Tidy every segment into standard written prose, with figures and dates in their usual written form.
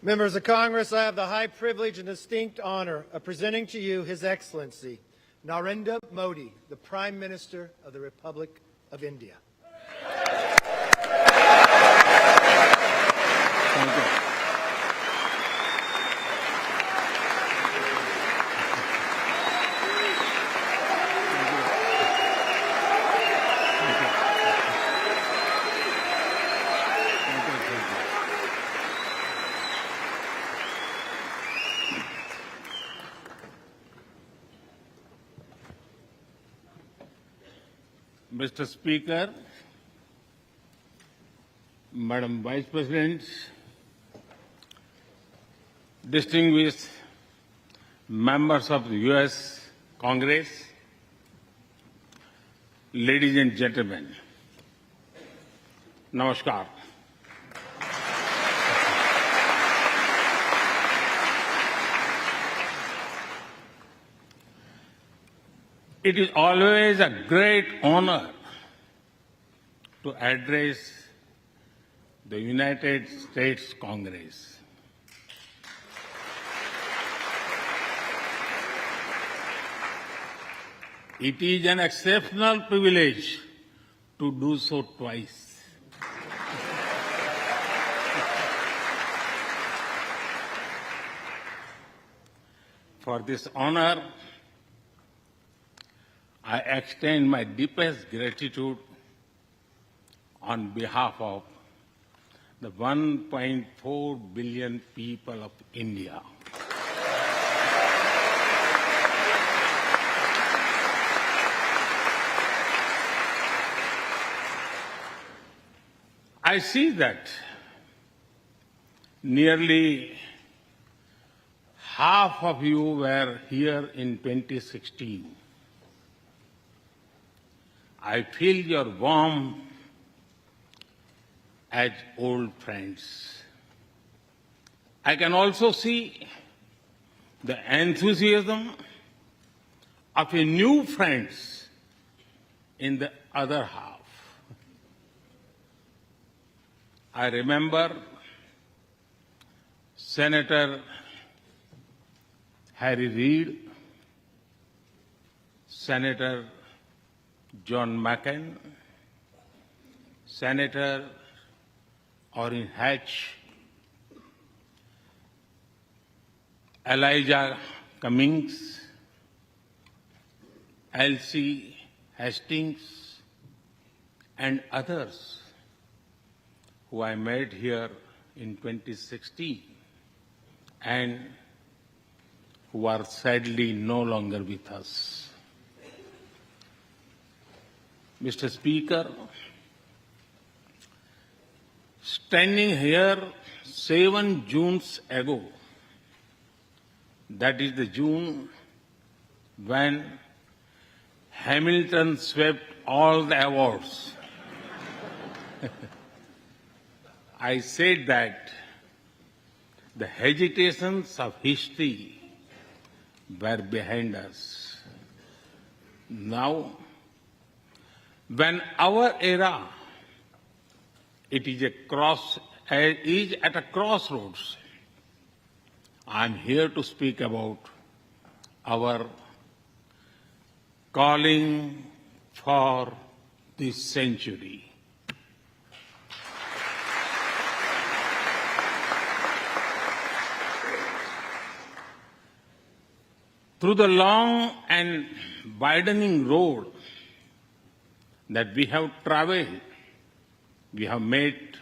Members of Congress, I have the high privilege and distinct honor of presenting to you His Excellency Narendra Modi, the Prime Minister of the Republic of India. Thank you. Mr. Speaker, Madam Vice President, distinguished members of the U.S. Congress, ladies and gentlemen, Namaskar. It is always a great honor to address the United States Congress. It is an exceptional privilege to do so twice. For this honor, I extend my deepest gratitude on behalf of the 1.4 billion people of India. I see that nearly half of you were here in 2016. I feel your warmth as old friends. I can also see the enthusiasm of your new friends in the other half. I remember Senator Harry Reid, Senator John McCain, Senator Orrin Hatch, Elijah Cummings, Elsie Hastings, and others who I met here in 2016 and who are sadly no longer with us. Mr. Speaker, standing here 7 Junes ago, that is the June when Hamilton swept all the awards, I said that the hesitations of history were behind us. Now, when our era is at a crossroads, I am here to speak about our calling for this century. Through the long and widening road that we have traveled, we have made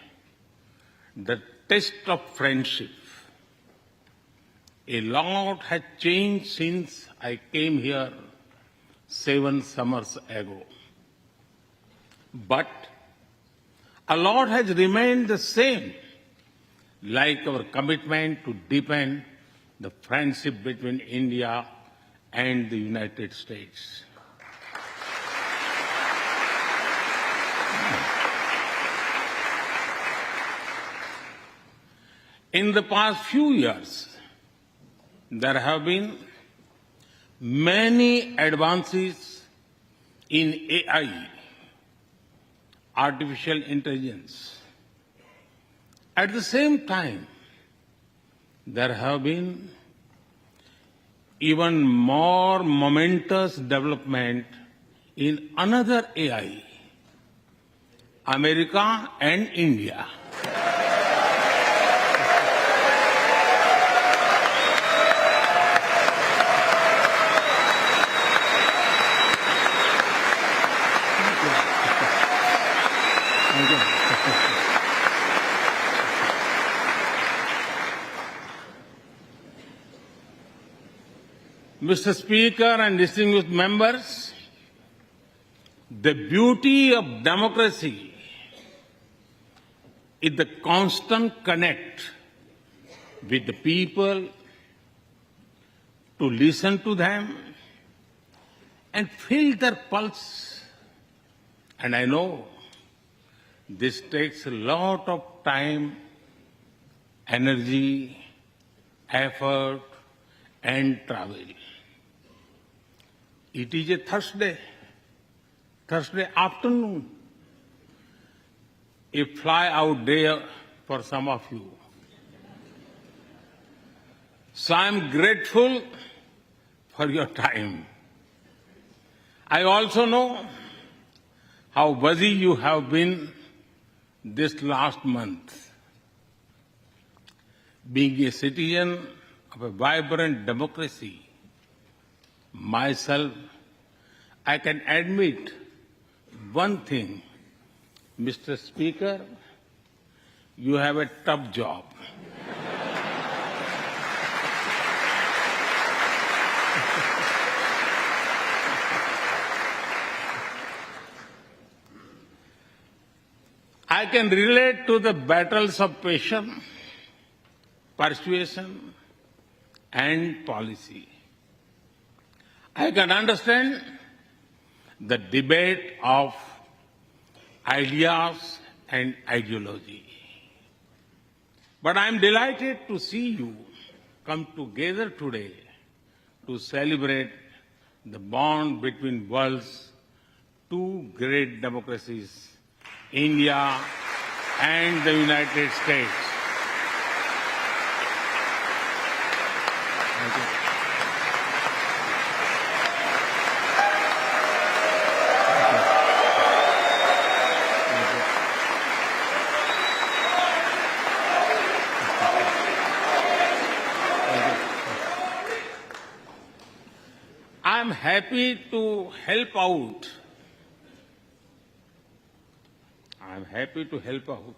the test of friendship. A lot has changed since I came here 7 summers ago. But a lot has remained the same, like our commitment to deepen the friendship between India and the United States. In the past few years, there have been many advances in AI, artificial intelligence. At the same time, there have been even more momentous development in another AI, America and India. Mr. Speaker and distinguished members, the beauty of democracy is the constant connect with the people, to listen to them and feel their pulse. And I know this takes a lot of time, energy, effort, and travel. It is a Thursday afternoon, a fly-out day for some of you. So I'm grateful for your time. I also know how busy you have been this last month. Being a citizen of a vibrant democracy, myself, I can admit one thing, Mr. Speaker, you have a tough job. I can relate to the battles of patience, persuasion, and policy. I can understand the debate of ideas and ideology. But I am delighted to see you come together today to celebrate the bond between world's two great democracies, India and the United States. Thank you. I'm happy to help out. I'm happy to help out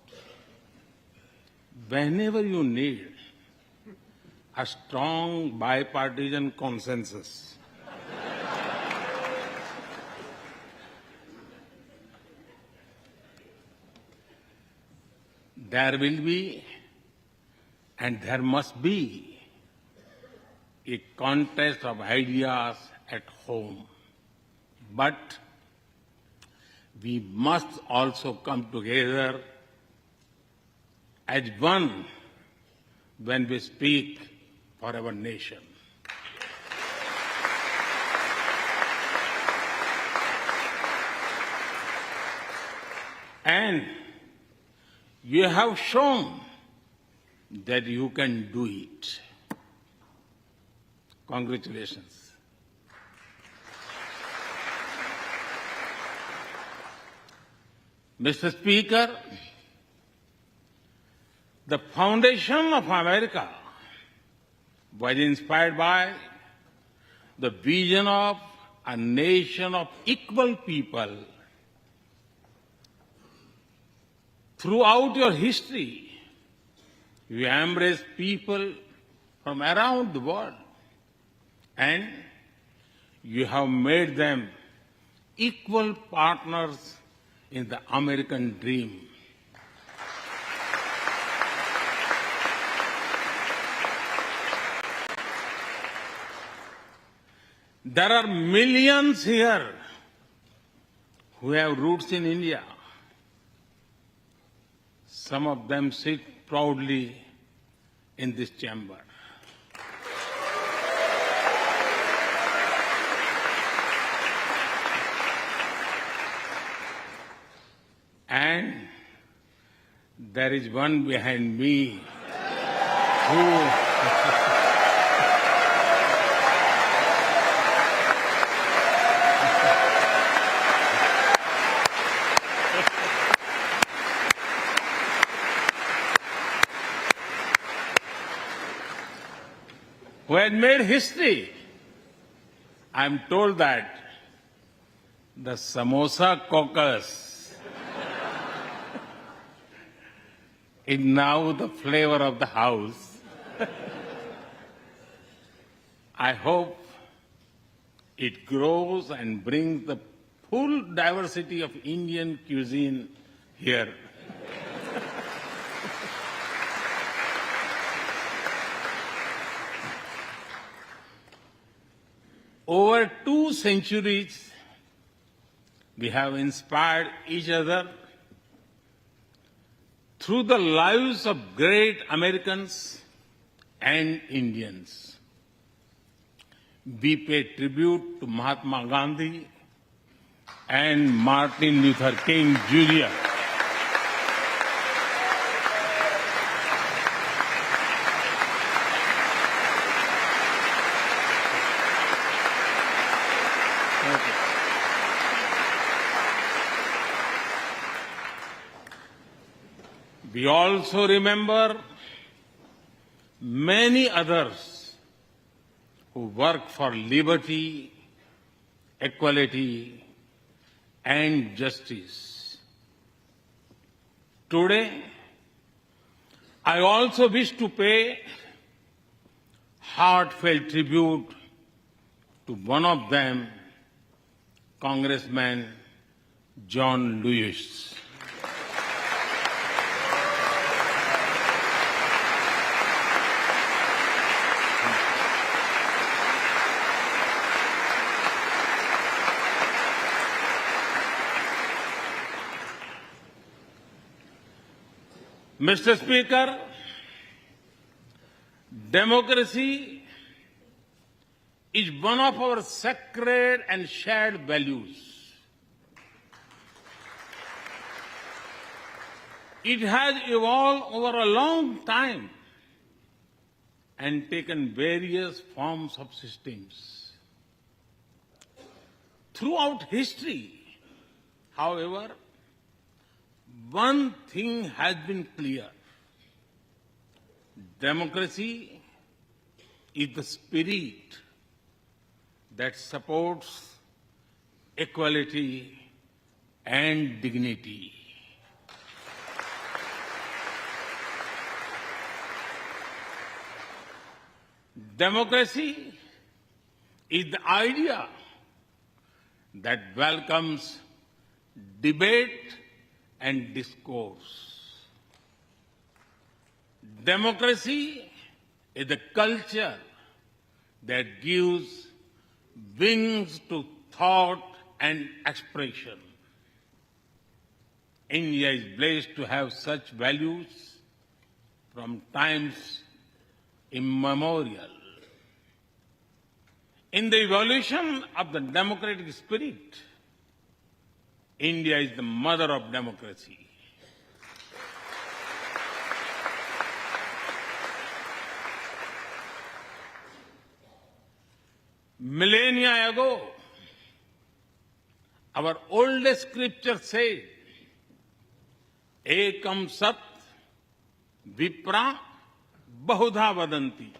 whenever you need a strong bipartisan consensus. There will be and there must be a contest of ideas at home. But we must also come together as one when we speak for our nation. And you have shown that you can do it. Congratulations. Mr. Speaker, the foundation of America was inspired by the vision of a nation of equal people. Throughout your history, you embraced people from around the world, and you have made them equal partners in the American dream. There are millions here who have roots in India. Some of them sit proudly in this chamber. And there is one behind me who who had made history. I'm told that the Samosa caucus is now the flavor of the house. I hope it grows and brings the full diversity of Indian cuisine here. Over 2 centuries, we have inspired each other through the lives of great Americans and Indians. We pay tribute to Mahatma Gandhi and Martin Luther King Jr. We also remember many others who work for liberty, equality, and justice. Today, I also wish to pay heartfelt tribute to one of them, Congressman John Lewis. Mr. Speaker, democracy is one of our sacred and shared values. It has evolved over a long time and taken various forms of systems. Throughout history, however, one thing has been clear. Democracy is the spirit that supports equality and dignity. Democracy is the idea that welcomes debate and discourse. Democracy is the culture that gives wings to thought and expression. India is blessed to have such values from times immemorial. In the evolution of the democratic spirit, India is the mother of democracy. Millennia ago, our oldest scripture said, Ekam Sat Vipra Bahudha Vadanti.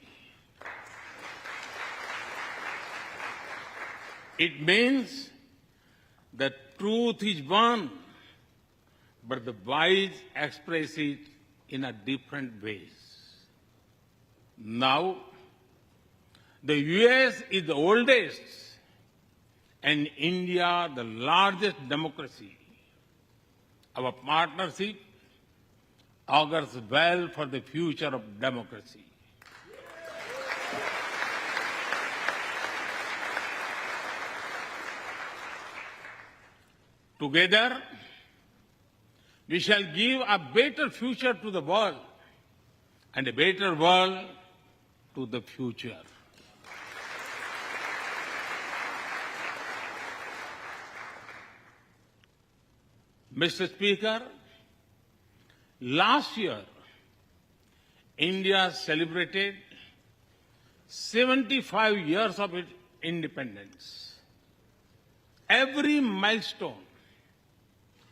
It means the truth is one, but the wise express it in a different ways. Now, the US is the oldest and India the largest democracy. Our partnership augurs well for the future of democracy. Together, we shall give a better future to the world and a better world to the future. Mr. Speaker, last year, India celebrated 75 years of its independence. Every milestone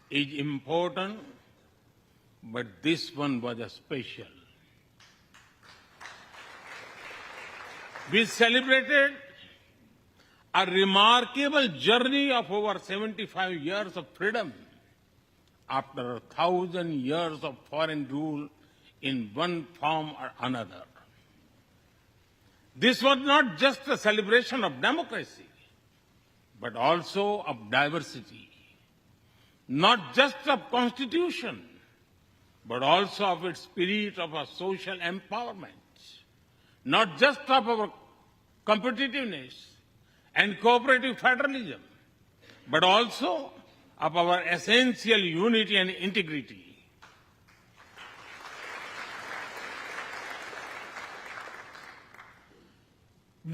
is important, but this one was a special. We celebrated a remarkable journey of over 75 years of freedom after 1,000 years of foreign rule in one form or another. This was not just a celebration of democracy, but also of diversity, not just of constitution, but also of its spirit of a social empowerment, not just of our competitiveness and cooperative federalism, but also of our essential unity and integrity.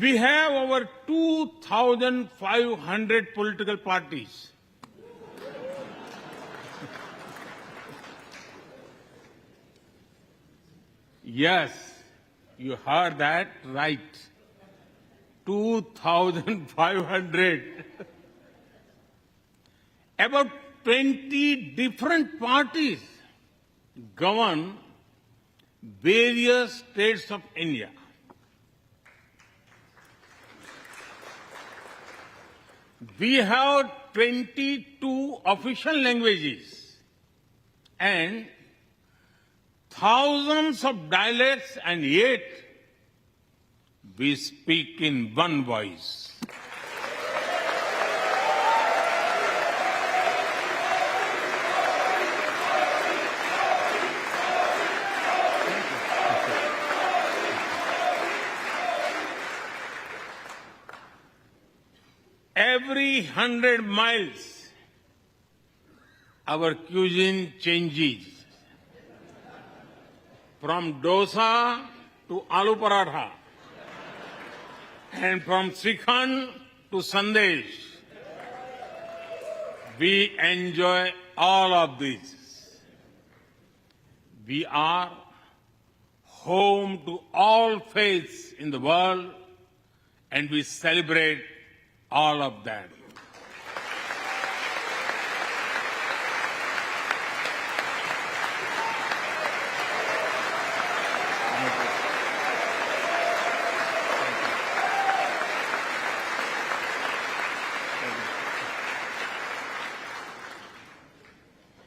We have over 2,500 political parties. Yes, you heard that right. 2,500. About 20 different parties govern various states of India. We have 22 official languages and thousands of dialects, and yet we speak in one voice. Every 100 miles, our cuisine changes. From dosa to aloo paratha, and from Srikhand to Sandesh. We enjoy all of this. We are home to all faiths in the world, and we celebrate all of them.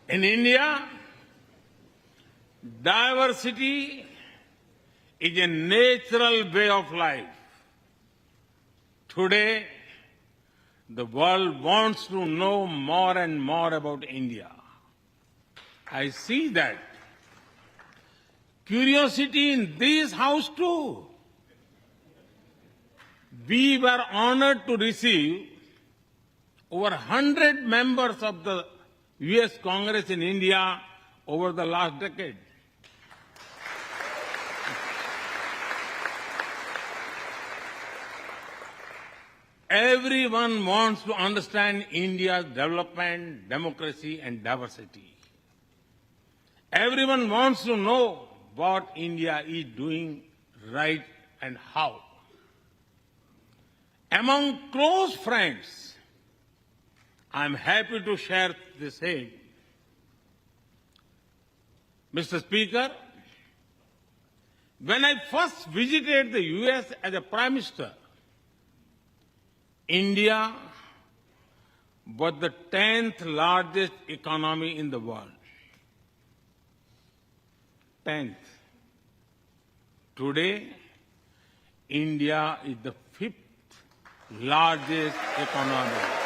In India, diversity is a natural way of life. Today, the world wants to know more and more about India. I see that. Curiosity in this house too. We were honored to receive over 100 members of the U.S. Congress in India over the last decade. Everyone wants to understand India's development, democracy, and diversity. Everyone wants to know what India is doing right and how. Among close friends, I'm happy to share the same. Mr. Speaker, when I first visited the U.S. as a Prime Minister, India was the 10th largest economy in the world. 10th. Today, India is the 5th largest economy.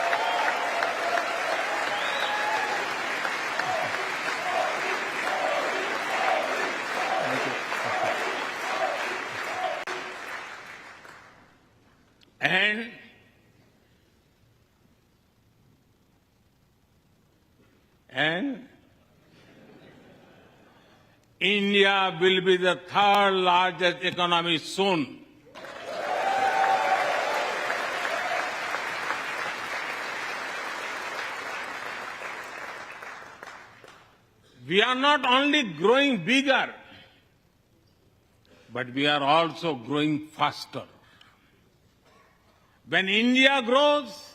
And India will be the 3rd largest economy soon. We are not only growing bigger, but we are also growing faster. When India grows,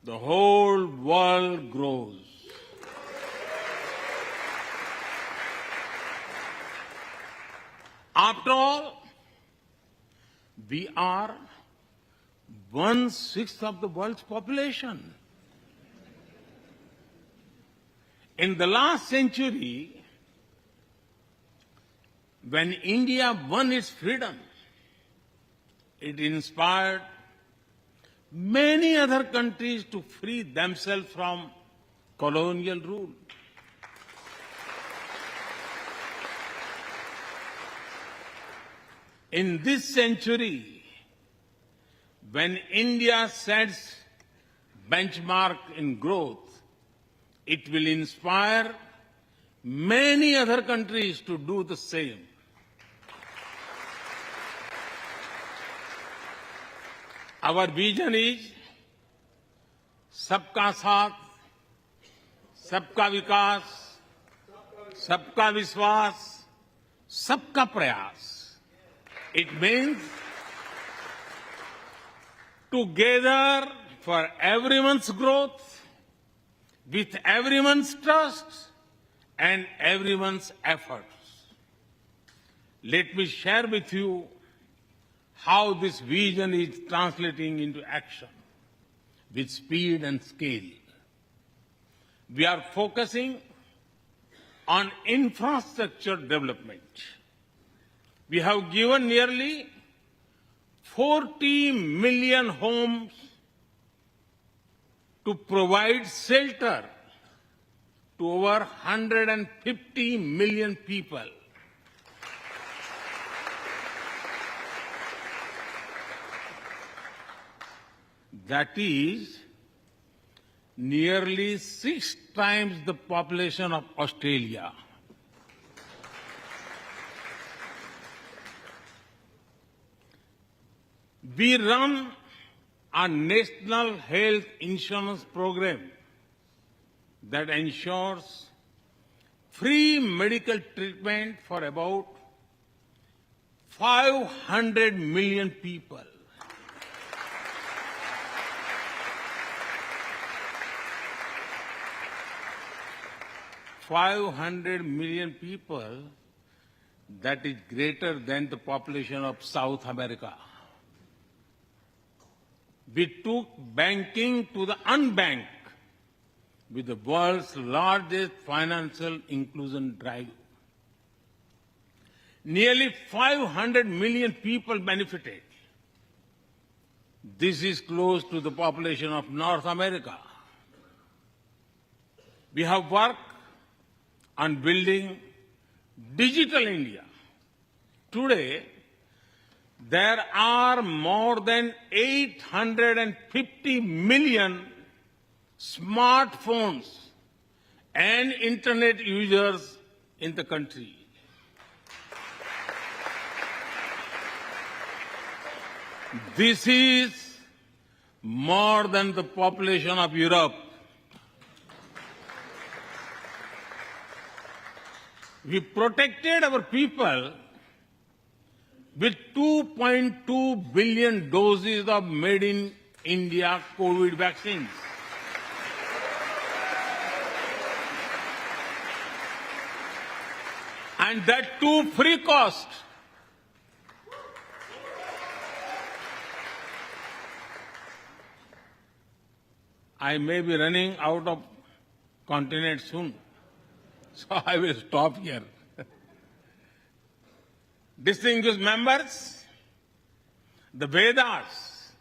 the whole world grows. After all, We are 1/6 of the world's population. In the last century, when India won its freedom, it inspired many other countries to free themselves from colonial rule. In this century, when India sets benchmark in growth, it will inspire many other countries to do the same. Our vision is सबका साथ, सबका विकास, सबका विश्वास, सबका प्रयास. It means together for everyone's growth, with everyone's trust and everyone's efforts. Let me share with you how this vision is translating into action with speed and scale. We are focusing on infrastructure development. We have given nearly 40 million homes to provide shelter to over 150 million people. That is nearly 6 times the population of Australia. We run a national health insurance program that ensures free medical treatment for about 500 million people. $500 million people, that is greater than the population of South America. We took banking to the unbanked with the world's largest financial inclusion drive. Nearly 500 million people benefited. This is close to the population of North America. We have worked on building digital India. Today, there are more than 850 million smartphones and internet users in the country. This is more than the population of Europe. We protected our people with 2.2 billion doses of made in India COVID vaccines. And that too free cost. I may be running out of continent soon, so I will stop here. Distinguished members, the Vedas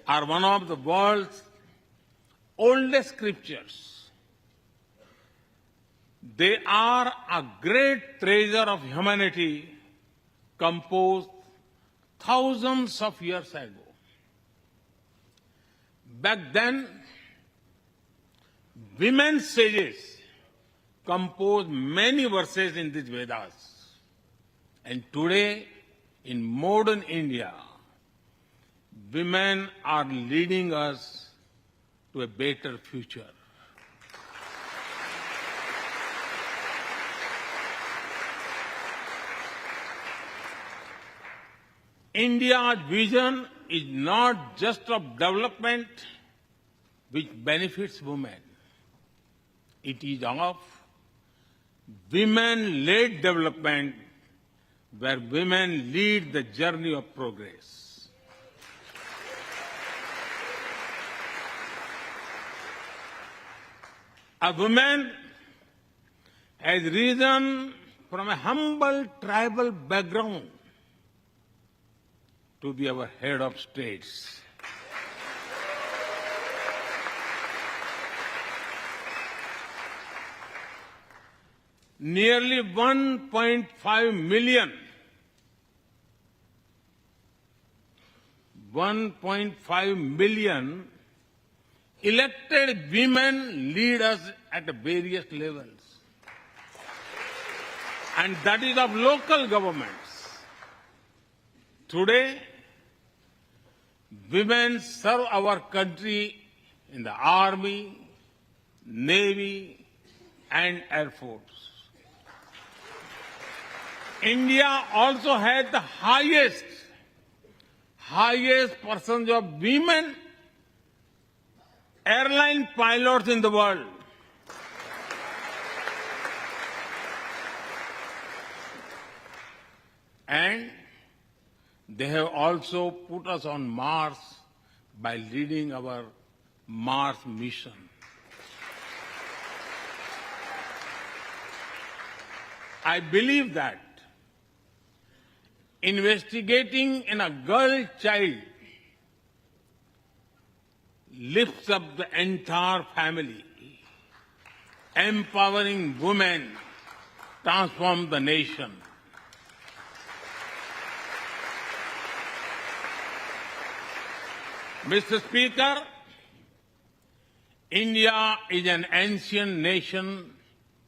are one of the world's oldest scriptures. They are a great treasure of humanity composed thousands of years ago. Back then, women sages composed many verses in these Vedas. And today, in modern India, women are leading us to a better future. India's vision is not just of development which benefits women. It is of women-led development where women lead the journey of progress. A woman has risen from a humble tribal background to be our head of states. Nearly 1.5 million, 1.5 million elected women lead us at various levels. And that is of local governments. Today, women serve our country in the Army, Navy, and Air Force. India also has the highest percentage of women airline pilots in the world. And they have also put us on Mars by leading our Mars mission. I believe that investigating in a girl child lifts up the entire family. Empowering women transforms the nation. Mr. Speaker, India is an ancient nation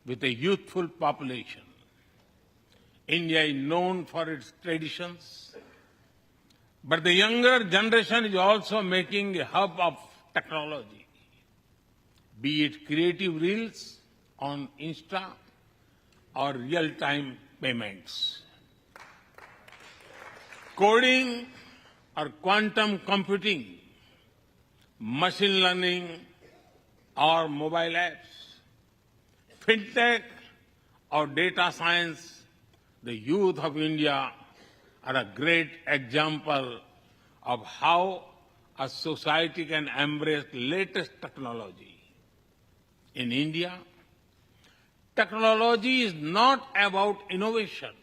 with a youthful population. India is known for its traditions, but the younger generation is also making a hub of technology, be it creative reels on Insta or real-time payments. Coding or quantum computing, machine learning or mobile apps, fintech or data science, the youth of India are a great example of how a society can embrace latest technology. In India, technology is not about innovation,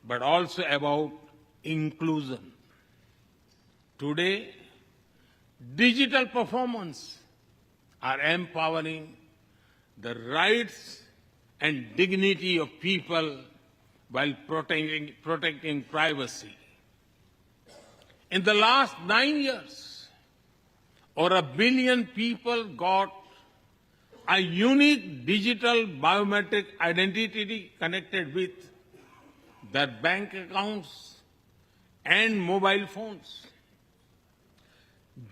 but also about inclusion. Today, digital performance are empowering the rights and dignity of people while protecting privacy. In the last 9 years, over 1 billion people got a unique digital biometric identity connected with their bank accounts and mobile phones.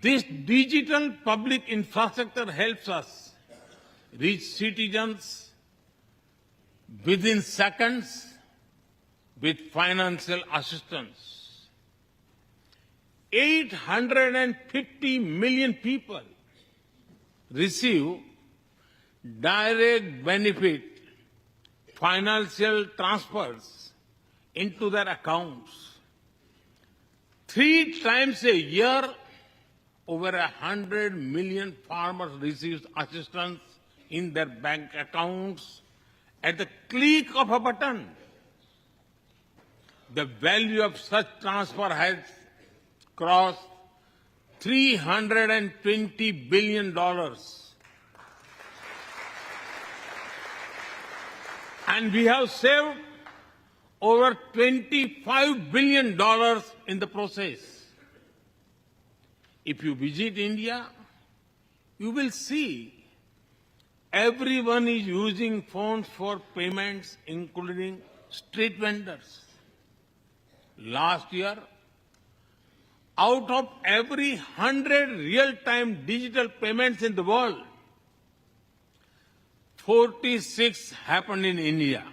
This digital public infrastructure helps us reach citizens within seconds with financial assistance. 850 million people receive direct benefit financial transfers into their accounts. 3 times a year, over 100 million farmers receive assistance in their bank accounts at the click of a button. The value of such transfer has crossed $320 billion. And we have saved over $25 billion in the process. If you visit India, you will see everyone is using phones for payments, including street vendors. Last year, out of every 100 real-time digital payments in the world, 46 happened in India.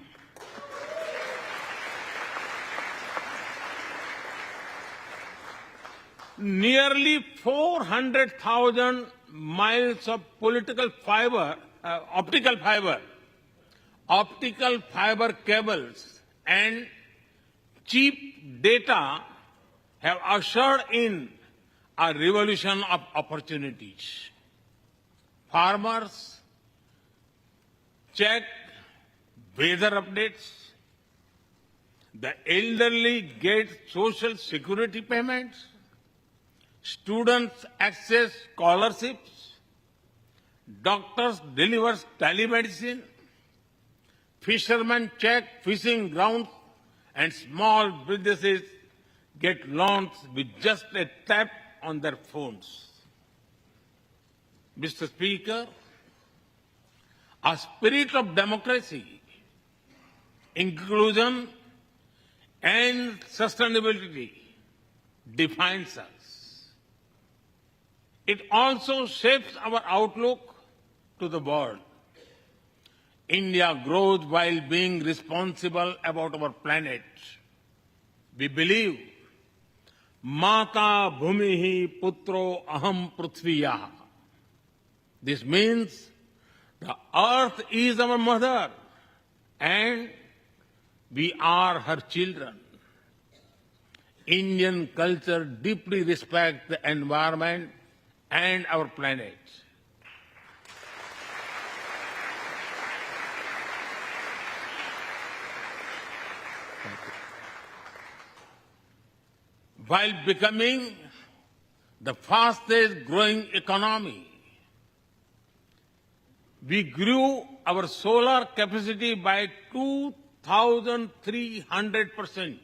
Nearly 400,000 miles of optical fiber cables and cheap data have ushered in a revolution of opportunities. Farmers check weather updates. The elderly get social security payments. Students access scholarships. Doctors deliver telemedicine. Fishermen check fishing grounds, and small businesses get loans with just a tap on their phones. Mr. Speaker, a spirit of democracy, inclusion, and sustainability defines us. It also shapes our outlook to the world. India grows while being responsible about our planet. We believe, Mata Bhumihi Putro Aham Prithviya. This means the earth is our mother and we are her children. Indian culture deeply respects the environment and our planet. While becoming the fastest growing economy, we grew our solar capacity by 2,300%.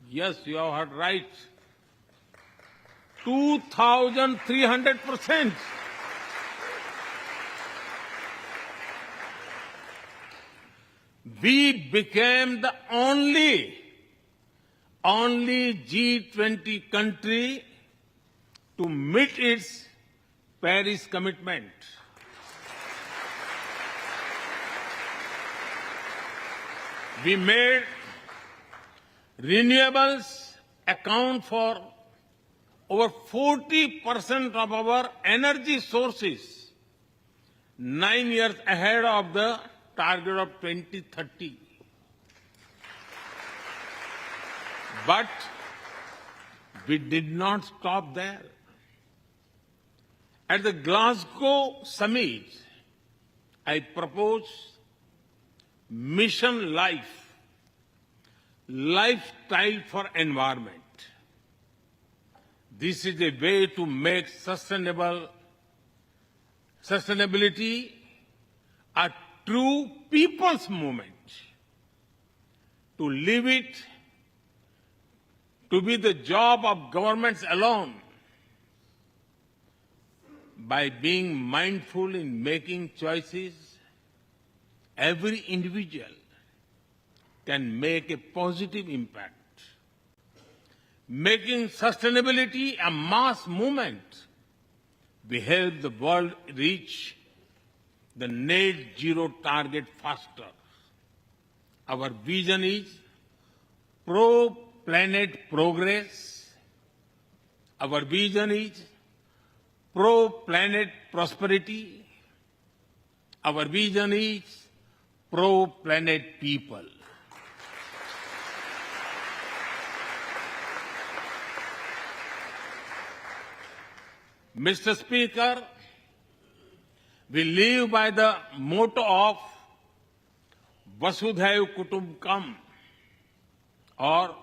Yes, you have heard right. 2,300%. We became the only G20 country to meet its Paris commitment. We made renewables account for over 40% of our energy sources, 9 years ahead of the target of 2030. But we did not stop there. At the Glasgow summit, I proposed Mission Life, lifestyle for environment. This is a way to make sustainability a true people's movement. To live it, to be the job of governments alone. By being mindful in making choices, every individual can make a positive impact. Making sustainability a mass movement, we help the world reach the net zero target faster. Our vision is pro-planet progress. Our vision is pro-planet prosperity. Our vision is pro-planet people. Mr. Speaker, we live by the motto of Vasudhaiv Kutumbakam, or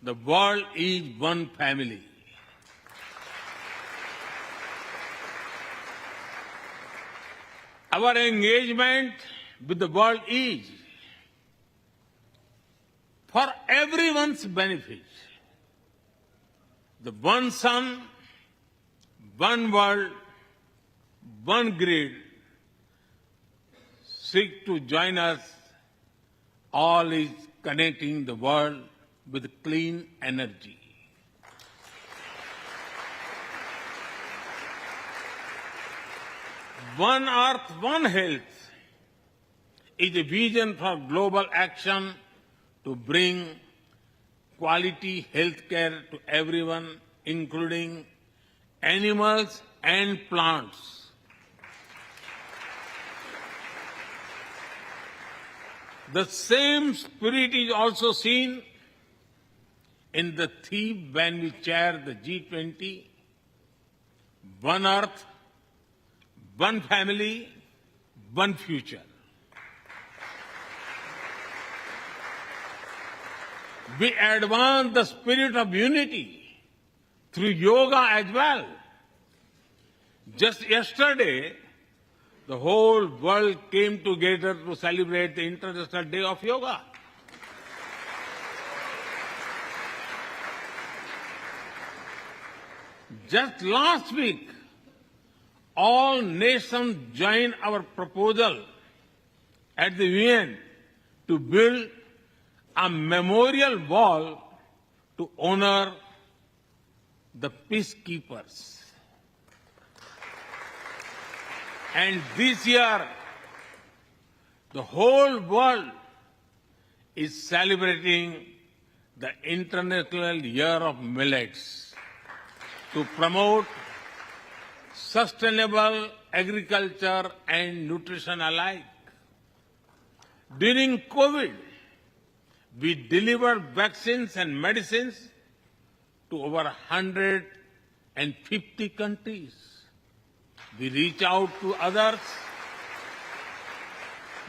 the world is one family. Our engagement with the world is for everyone's benefit. The one sun, one world, one grid seek to join us. All is connecting the world with clean energy. One Earth, One Health is a vision for global action to bring quality health care to everyone, including animals and plants. The same spirit is also seen in the theme when we chair the G20, One Earth, One Family, One Future. We advance the spirit of unity through yoga as well. Just yesterday, the whole world came together to celebrate the International Day of Yoga. Just last week, all nations joined our proposal at the UN to build a memorial wall to honor the peacekeepers. And this year, the whole world is celebrating the International Year of Millets to promote sustainable agriculture and nutrition alike. During COVID, we delivered vaccines and medicines to over 150 countries. We reach out to others,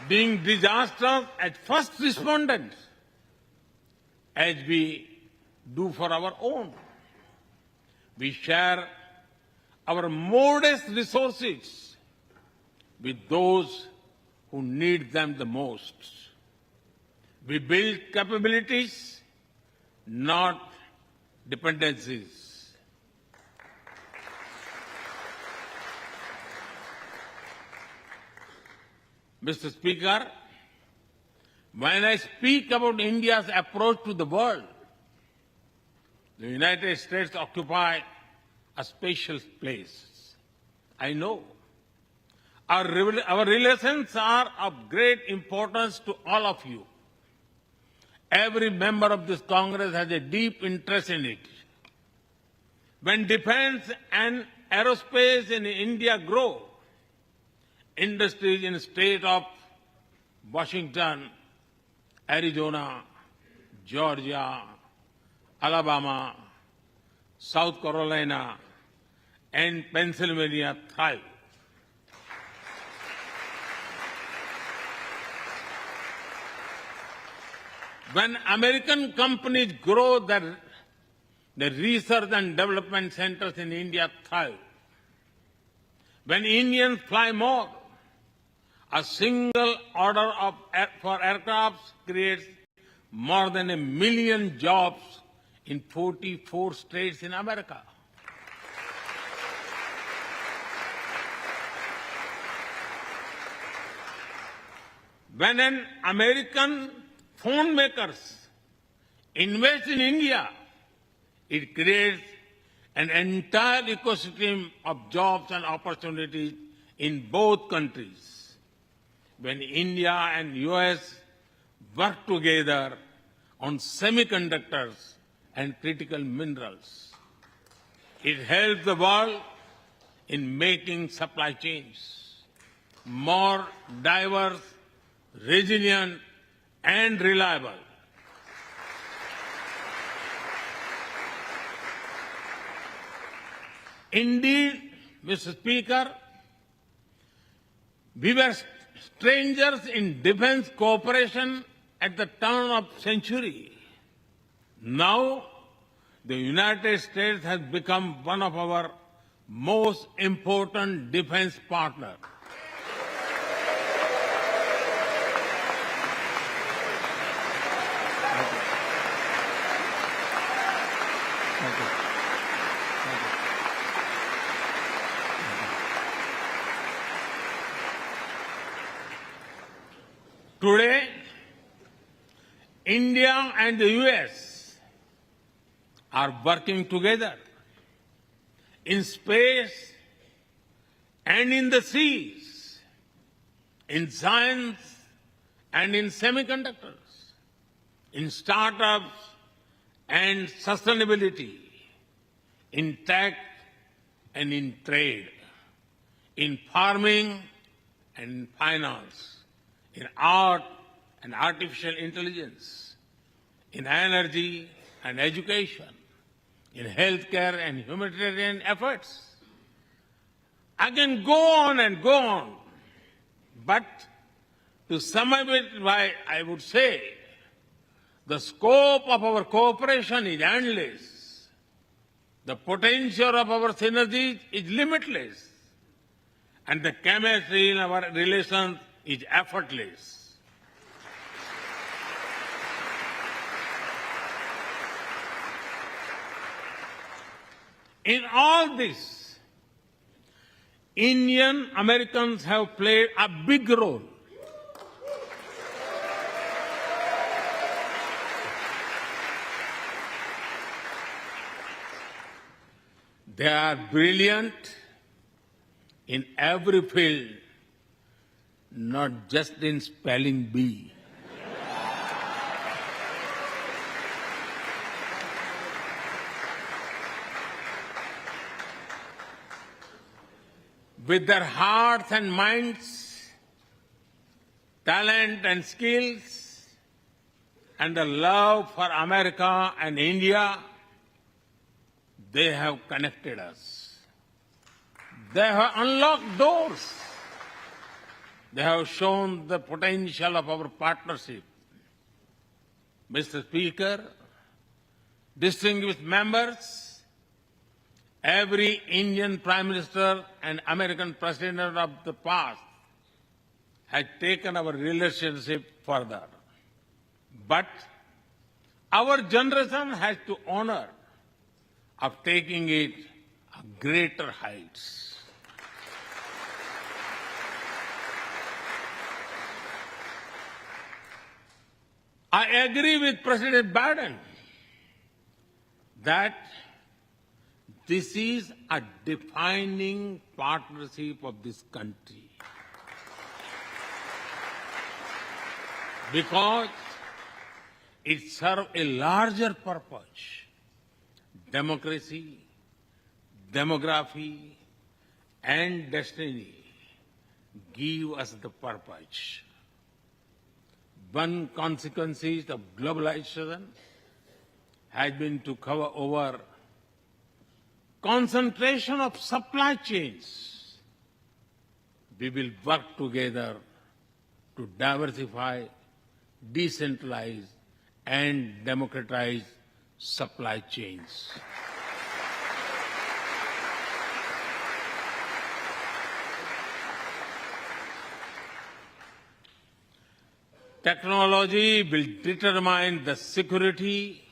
being disasters as first responders, as we do for our own. We share our modest resources with those who need them the most. We build capabilities, not dependencies. Mr. Speaker, when I speak about India's approach to the world, the United States occupy a special place. I know. Our relations are of great importance to all of you. Every member of this Congress has a deep interest in it. When defense and aerospace in India grow, industries in the state of Washington, Arizona, Georgia, Alabama, South Carolina, and Pennsylvania thrive. When American companies grow, the research and development centers in India thrive. When Indians fly more, a single order for aircrafts creates more than 1 million jobs in 44 states in America. When an American phone makers invest in India, it creates an entire ecosystem of jobs and opportunities in both countries. When India and US work together on semiconductors and critical minerals, it helps the world in making supply chains more diverse, resilient, and reliable. Indeed, Mr. Speaker, we were strangers in defense cooperation at the turn of the century. Now, the United States has become one of our most important defense partners. Today, India and the US are working together in space and in the seas, in science and in semiconductors, in startups and sustainability, in tech and in trade, in farming and finance, in art and artificial intelligence, in energy and education, in healthcare and humanitarian efforts. I can go on and go on, but to sum up it, I would say the scope of our cooperation is endless. The potential of our synergies is limitless. And the chemistry in our relations is effortless. In all this, Indian Americans have played a big role. They are brilliant in every field, not just in spelling bee. With their hearts and minds, talent and skills, and the love for America and India, they have connected us. They have unlocked doors. They have shown the potential of our partnership. Mr. Speaker, distinguished members, every Indian Prime Minister and American President of the past has taken our relationship further. But our generation has to honor of taking it to greater heights. I agree with President Biden that this is a defining partnership of this country, because it serves a larger purpose: democracy, demography, and destiny give us the purpose. One consequence of globalization has been to cover over concentration of supply chains. We will work together to diversify, decentralize, and democratize supply chains. Technology will determine the security,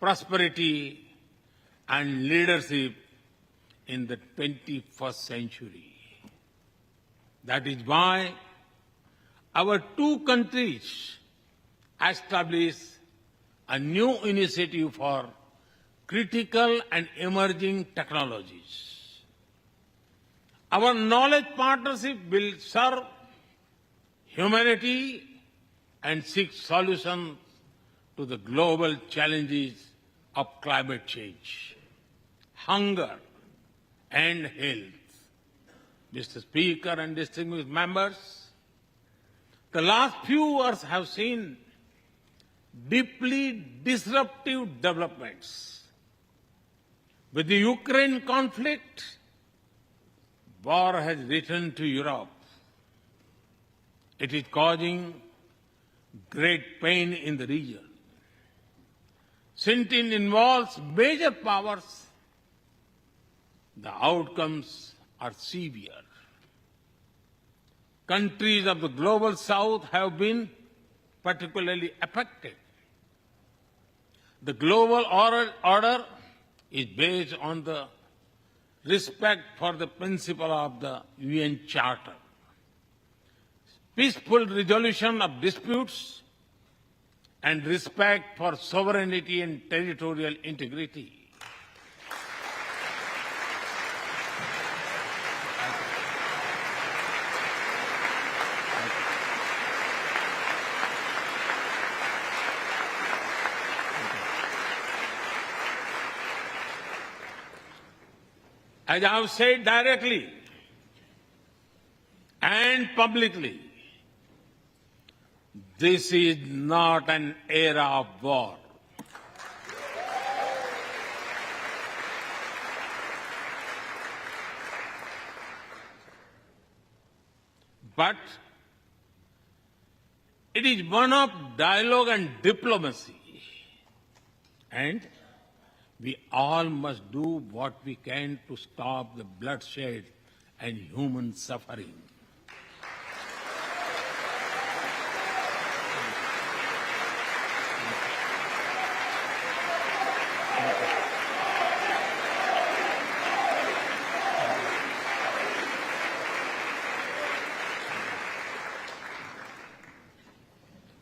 prosperity, and leadership in the 21st century. That is why our two countries established a new initiative for critical and emerging technologies. Our knowledge partnership will serve humanity and seek solutions to the global challenges of climate change, hunger, and health. Mr. Speaker and distinguished members, the last few years have seen deeply disruptive developments. With the Ukraine conflict, war has returned to Europe. It is causing great pain in the region. Since it involves major powers, the outcomes are severe. Countries of the global south have been particularly affected. The global order is based on the respect for the principle of the UN Charter, peaceful resolution of disputes, and respect for sovereignty and territorial integrity. As I have said directly and publicly, This is not an era of war. But it is one of dialogue and diplomacy. And we all must do what we can to stop the bloodshed and human suffering.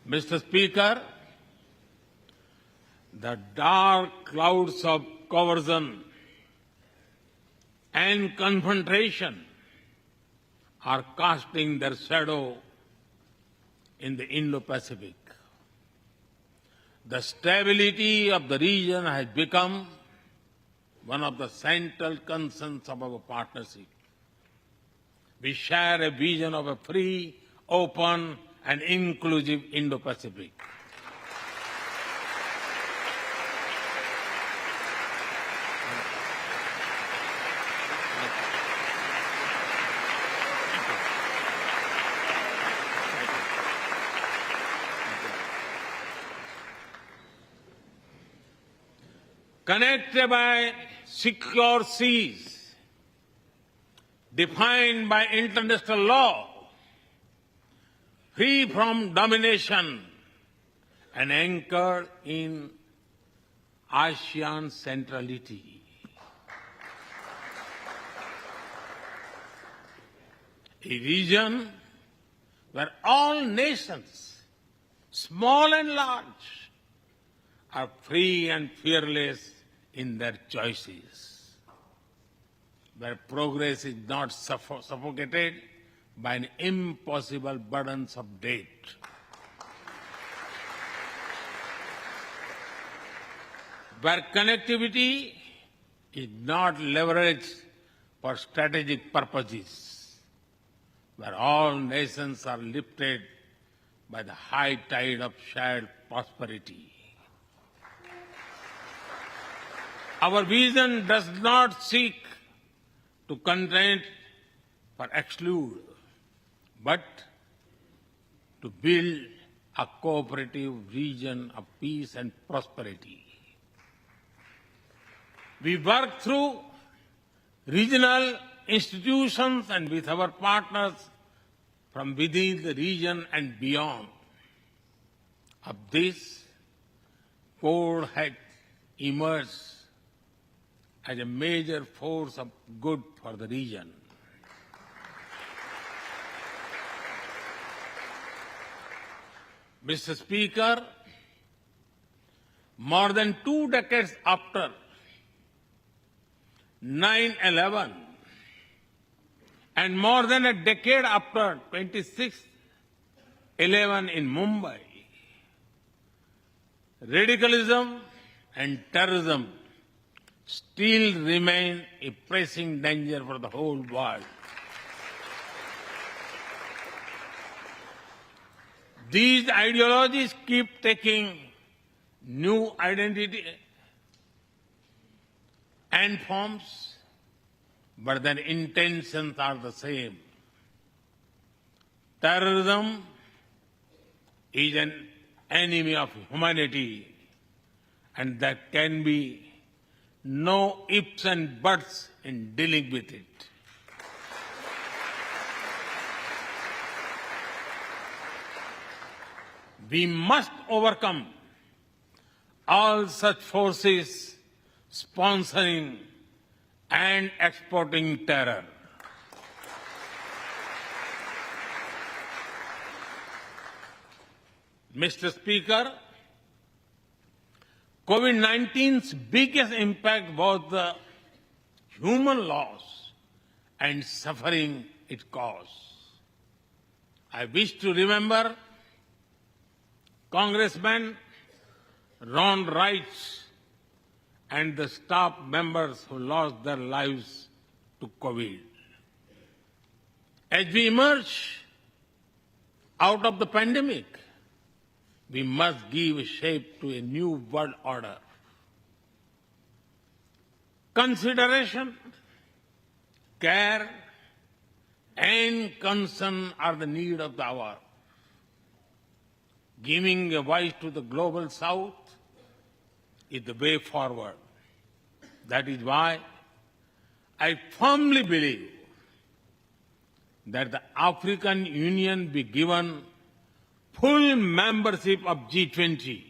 Mr. Speaker, the dark clouds of coercion and confrontation are casting their shadow in the Indo-Pacific. The stability of the region has become one of the central concerns of our partnership. We share a vision of a free, open, and inclusive Indo-Pacific. Connected by secure seas, defined by international law, free from domination, and anchored in ASEAN centrality. A region where all nations, small and large, are free and fearless in their choices, where progress is not suffocated by an impossible burdens of debt. Where connectivity is not leveraged for strategic purposes, where all nations are lifted by the high tide of shared prosperity. Our vision does not seek to content or exclude, but to build a cooperative region of peace and prosperity. We work through regional institutions and with our partners from within the region and beyond. Of this, Quad has emerged as a major force of good for the region. Mr. Speaker, more than 2 decades after 9/11 and more than a decade after 26/11 in Mumbai, radicalism and terrorism still remain a pressing danger for the whole world. These ideologies keep taking new identity and forms, but their intentions are the same. Terrorism is an enemy of humanity, and there can be no ifs and buts in dealing with it. We must overcome all such forces sponsoring and exporting terror. Mr. Speaker, COVID-19's biggest impact was the human loss and suffering it caused. I wish to remember Congressman Ron Wright and the staff members who lost their lives to COVID. As we emerge out of the pandemic, we must give shape to a new world order. Consideration, care, and concern are the need of the hour. Giving a voice to the global south is the way forward. That is why I firmly believe that the African Union be given full membership of G20.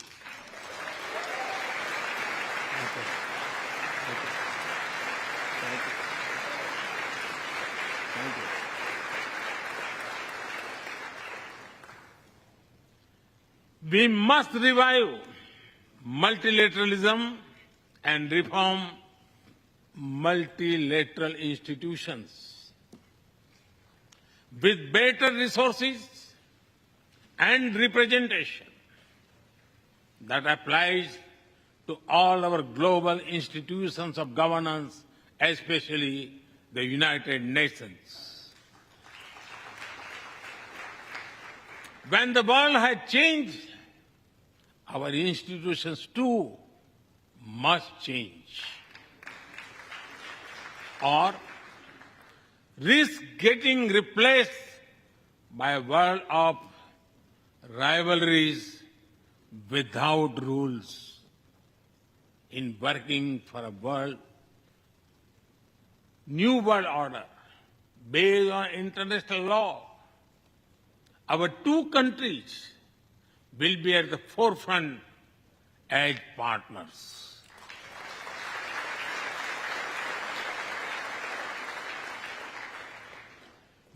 We must revive multilateralism and reform multilateral institutions. With better resources and representation that applies to all our global institutions of governance, especially the United Nations. When the world has changed, our institutions too must change, or risk getting replaced by a world of rivalries without rules. In working for a new world order based on international law, our two countries will be at the forefront as partners.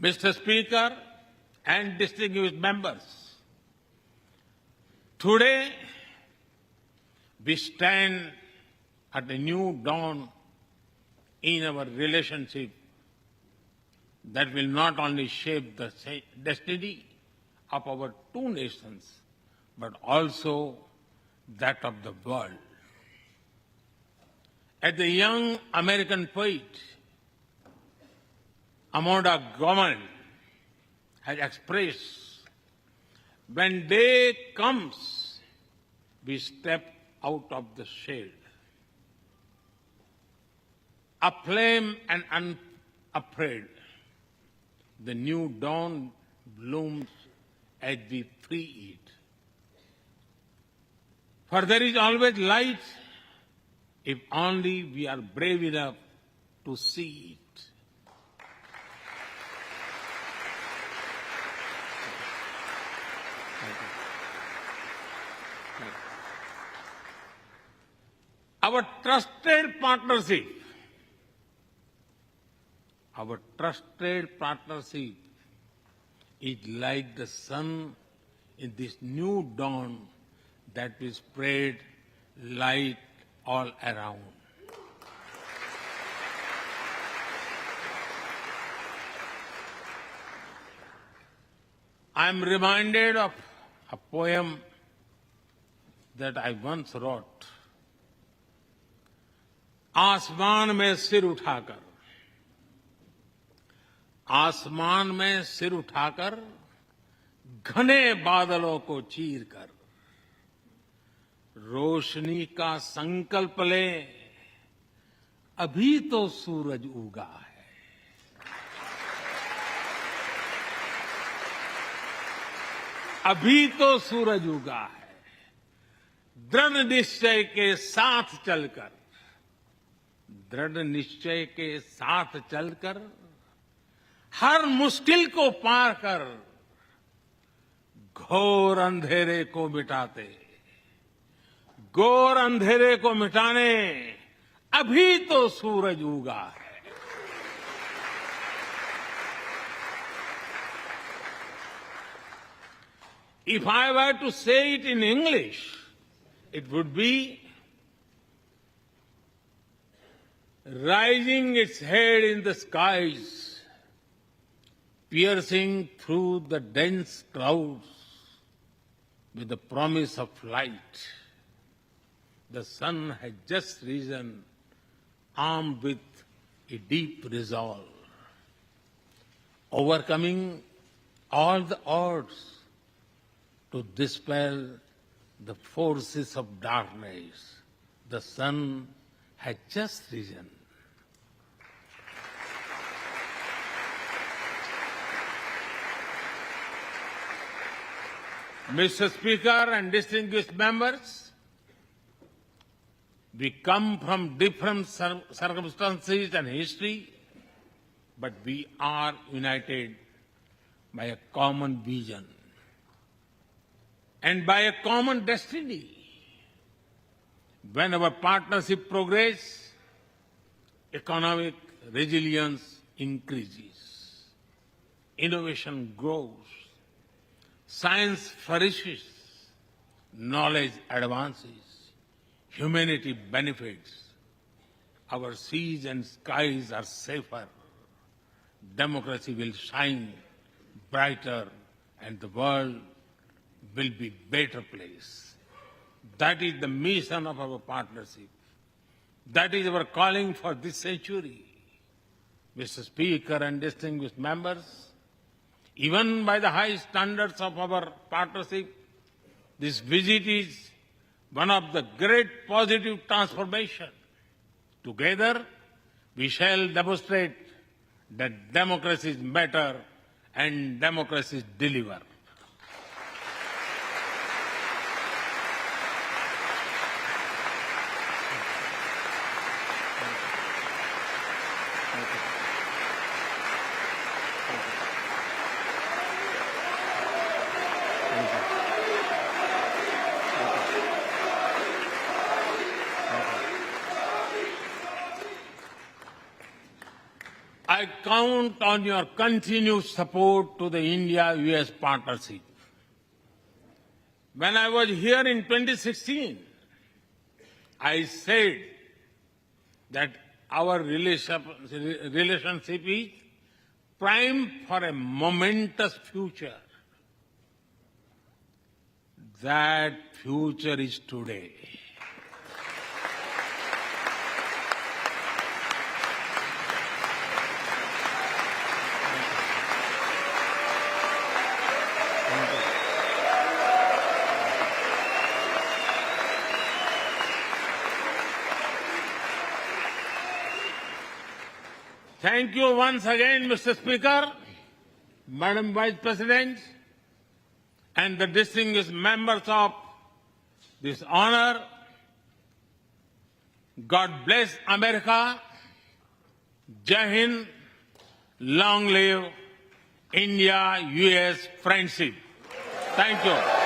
Mr. Speaker and distinguished members, today we stand at a new dawn in our relationship that will not only shape the destiny of our two nations, but also that of the world. As the young American poet Amanda Gorman has expressed, when day comes, we step out of the shade. Aflame and unafraid, the new dawn blooms as we free it. For there is always light if only we are brave enough to see it. Our trusted partnership is like the sun in this new dawn that will spread light all around. I am reminded of a poem that I once wrote. आसमान में सिर उठाकर, आसमान में सिर उठाकर, घने बादलों को चीरकर, रोशनी का संकल्प ले, अभी तो सूरज उगा है। अभी तो सूरज उगा है। दृढ़ निश्चय के साथ चलकर, दृढ़ निश्चय के साथ चलकर, हर मुश्किल को पार कर, घोर अंधेरे को मिटाते, घोर अंधेरे को मिटाने अभी तो सूरज उगा है। If I were to say it in English, it would be rising its head in the skies, piercing through the dense clouds with the promise of light. The sun has just risen, armed with a deep resolve, overcoming all the odds to dispel the forces of darkness. The sun has just risen. Mr. Speaker and distinguished members, we come from different circumstances and history, but we are united by a common vision and by a common destiny. When our partnership progresses, economic resilience increases, innovation grows, science flourishes, knowledge advances, humanity benefits, our seas and skies are safer, democracy will shine brighter, and the world will be a better place. That is the mission of our partnership. That is our calling for this century. Mr. Speaker and distinguished members, even by the high standards of our partnership, this visit is one of the great positive transformation. Together, we shall demonstrate that democracy is better and democracy deliver. I count on your continued support to the India-US partnership. When I was here in 2016, I said that our relationship is primed for a momentous future. That future is today. Thank you once again, Mr. Speaker, Madam Vice President, and the distinguished members of this honor. God bless America. Jai Hind. Long live India-US friendship. Thank you.